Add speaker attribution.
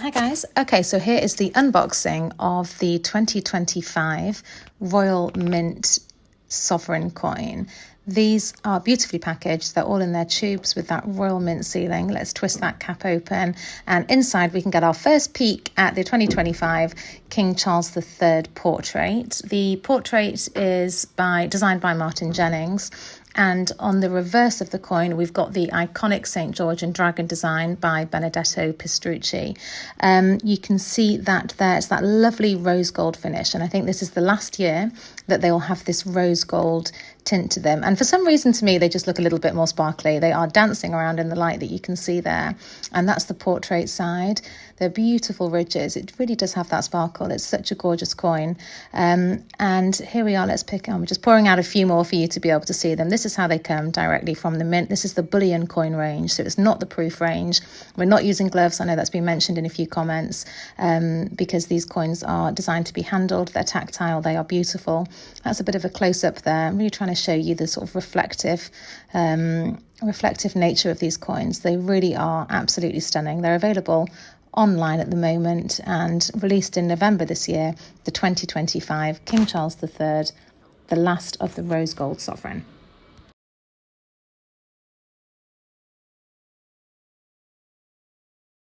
Speaker 1: Hi guys. Okay, so here is the unboxing of the 2025 Royal Mint Sovereign coin. These are beautifully packaged. They're all in their tubes with that Royal Mint sealing. Let's twist that cap open, and inside we can get our first peek at the 2025 King Charles III portrait. The portrait is designed by Martin Jennings. And on the reverse of the coin, we've got the iconic St. George and Dragon design by Benedetto Pistrucci. You can see that there's that lovely rose gold finish. And I think this is the last year that they will have this rose gold tint to them. And for some reason, to me, they just look a little bit more sparkly. They are dancing around in the light that you can see there. And that's the portrait side. They're beautiful ridges. It really does have that sparkle. It's such a gorgeous coin. And here we are. Let's pick on. We're just pouring out a few more for you to be able to see them. This is how they come directly from the mint. This is the bullion coin range, so it's not the proof range. We're not using gloves. I know that's been mentioned in a few comments, because these coins are designed to be handled. They're tactile. They are beautiful. That's a bit of a close-up there. I'm really trying to show you the sort of reflective nature of these coins. They really are absolutely stunning. They're available online at the moment and released in November this year, the 2025 King Charles III, the last of the rose gold sovereign.